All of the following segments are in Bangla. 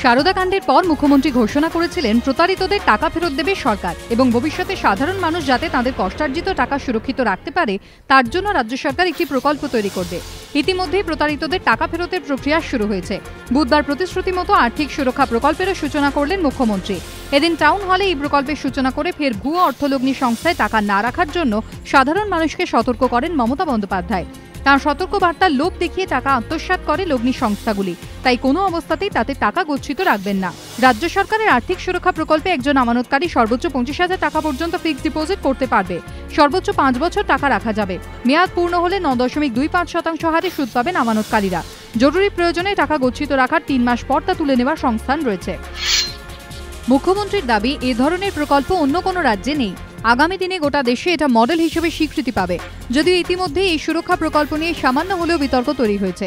সারদা কাণ্ডের পর মুখ্যমন্ত্রী ঘোষণা করেছিলেন প্রতারিতদের টাকা ফেরত দেবে সরকার এবং ভবিষ্যতে সাধারণ মানুষ যাতে তাদের কষ্টার্জিত টাকা সুরক্ষিত রাখতে পারে তার জন্য রাজ্য সরকার একটি প্রকল্প তৈরি করবে। ইতিমধ্যেই প্রতারিতদের টাকা ফেরতের প্রক্রিয়া শুরু হয়েছে। বুধবার প্রতিশ্রুতি মতো আর্থিক সুরক্ষা প্রকল্পেরও সূচনা করলেন মুখ্যমন্ত্রী। এদিন টাউন হলে এই প্রকল্পের সূচনা করে ফের ভুয়ো অর্থলগ্নি সংস্থায় টাকা না রাখার জন্য সাধারণ মানুষকে সতর্ক করেন মমতা বন্দ্যোপাধ্যায়। তাঁর সতর্ক বার্তার লোভ দেখিয়ে টাকা আত্মসাৎ করে লগ্নি সংস্থাগুলি, তাই কোনো অবস্থাতেই তাতে টাকা গচ্ছিত রাখবেন না। রাজ্য সরকারের আর্থিক সুরক্ষা প্রকল্পে একজন আমানতকারী সর্বোচ্চ 25,000 টাকা পর্যন্ত ফিক্সড ডিপোজিট করতে পারবে। সর্বোচ্চ 5 বছর টাকা রাখা যাবে। মেয়াদ পূর্ণ হলে 9.25% হারে সুদ পাবেন আমানতকারীরা। জরুরি প্রয়োজনে টাকা গচ্ছিত রাখার 3 মাস পর তা তুলে নেওয়ার সংস্থান রয়েছে। মুখ্যমন্ত্রীর দাবি, এ ধরনের প্রকল্প অন্য কোনো রাজ্যে নেই। আগামী দিনে গোটা দেশে এটা মডেল হিসেবে স্বীকৃতি পাবে। যদিও ইতিমধ্যে এই সুরক্ষা প্রকল্প নিয়ে সামান্য হলেও বিতর্ক তৈরি হয়েছে।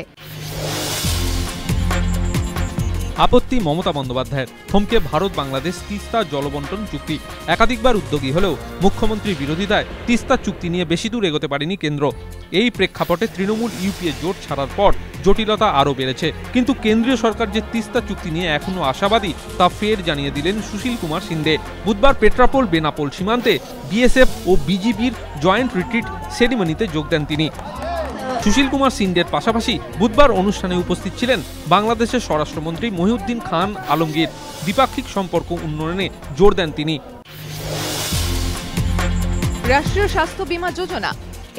আপত্তি মমতা বন্দ্যোপাধ্যায়ের। থমকে ভারত বাংলাদেশ তিস্তা জলবন্টন চুক্তি। একাধিকবার উদ্যোগী হলেও মুখ্যমন্ত্রীর বিরোধিতায় তিস্তা চুক্তি নিয়ে বেশি দূর এগোতে পারেনি কেন্দ্র। এই প্রেক্ষাপটে তৃণমূল ইউপিএ জোট ছাড়ার পর জটিলতা আরও বেড়েছে। কিন্তু কেন্দ্রীয় সরকার যে তিস্তা চুক্তি নিয়ে এখনো আশাবাদী তা ফের জানিয়ে দিলেন সুশীল কুমার সিন্ধে। বুধবার পেট্রাপোল বেনাপোল সীমান্তে বিএসএফ ও বিজিবির জয়েন্ট রিট্রিট সেরিমনিতে যোগ দেন তিনি। সুশীল কুমার সিন্ধের পাশাপাশি বুধবার অনুষ্ঠানে উপস্থিত ছিলেন বাংলাদেশের স্বরাষ্ট্রমন্ত্রী মহিউদ্দিন খান আলমগীর। দ্বিপাক্ষিক সম্পর্ক উন্নয়নে জোর দেন তিনি। রাষ্ট্রীয় স্বাস্থ্য বীমা যোজনা,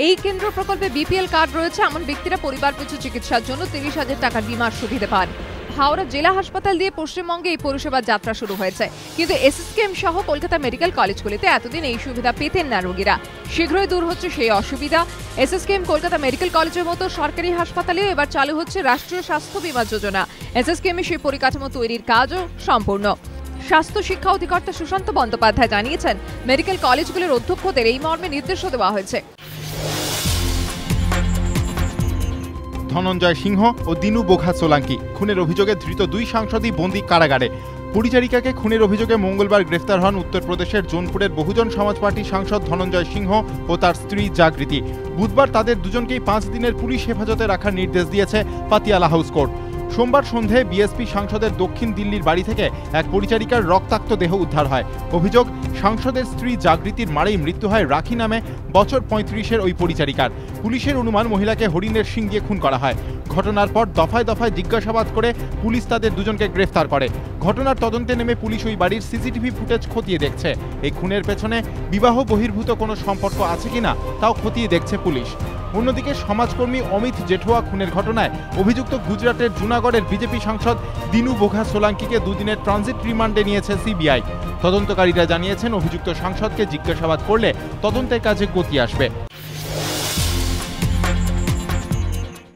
এই কেন্দ্র প্রকল্পে বিপিএল কার্ড রয়েছে এমন ব্যক্তিরা পরিবার পিছু চিকিৎসার জন্য 30,000 টাকার বীমার সুবিধা পান। হাওড়া জেলা হাসপাতাল দিয়ে পশ্চিমবঙ্গে এই পরিষেবার যাত্রা শুরু হয়েছে, কিন্তু এসএসকেএম সহ কলকাতা মেডিকেল কলেজগুলিতে এতদিন এই সুবিধা পেতেন না রোগীরা। শীঘ্রই দূর হচ্ছে সেই অসুবিধা। এসএসকেএম কলকাতা মেডিকেল কলেজের মতো সরকারি হাসপাতালেও এবার চালু হচ্ছে রাষ্ট্রীয় স্বাস্থ্য বীমা যোজনা। এসএসকেএম সেই পরিকাঠামো তৈরির কাজও সম্পূর্ণ। স্বাস্থ্য শিক্ষা অধিকর্তা সুশান্ত বন্দ্যোপাধ্যায় জানিয়েছেন, মেডিকেল কলেজগুলির অধ্যক্ষদের এই মর্মে নির্দেশও দেওয়া হয়েছে। ধনঞ্জয় সিংহ ও দিনু বোঘা সোলাঙ্কি খুনের অভিযোগে ধৃত 2 সাংসদই বন্দী কারাগারে। পরিচারিকাকে খুনের অভিযোগে মঙ্গলবার গ্রেফতার হন উত্তরপ্রদেশের জোনপুরের বহুজন সমাজ পার্টির সাংসদ ধনঞ্জয় সিংহ ও তার স্ত্রী জাগৃতি। বুধবার তাদের দুজনকেই 5 দিনের পুলিশ হেফাজতে রাখার নির্দেশ দিয়েছে পাতিয়ালা হাউস কোর্ট। সোমবার সন্ধে বিএসপি সাংসদের দক্ষিণ দিল্লির বাড়ি থেকে এক পরিচারিকার রক্তাক্ত দেহ উদ্ধার হয়। অভিযোগ, সাংসদের স্ত্রী জাগৃতির মারেই মৃত্যু হয় রাখি নামে বছর 35-এর ওই পরিচারিকার। পুলিশের অনুমান মহিলাকে হরিণের শিং দিয়ে খুন করা হয়। ঘটনার পর দফায় দফায় জিজ্ঞাসাবাদ করে পুলিশ তাদের দুজনকে গ্রেফতার করে। ঘটনার তদন্তে নেমে পুলিশ ওই বাড়ির সিসিটিভি ফুটেজ খতিয়ে দেখছে। এই খুনের পেছনে বিবাহ বহির্ভূত কোনো সম্পর্ক আছে কিনা তাও খতিয়ে দেখছে পুলিশ। অন্যদিকে সমাজকর্মী অমিত জেঠুয়া খুনের ঘটনায় অভিযুক্ত গুজরাটের জুনাগড়ের বিজেপি সাংসদ দিনু বোঘা সোলাঙ্কিকে 2 দিনের ট্রানজিট রিমান্ডে নিয়েছে সিবিআই। তদন্তকারীরা জানিয়েছেন, অভিযুক্ত সাংসদকে জিজ্ঞাসাবাদ করলে তদন্তের কাজে গতি আসবে।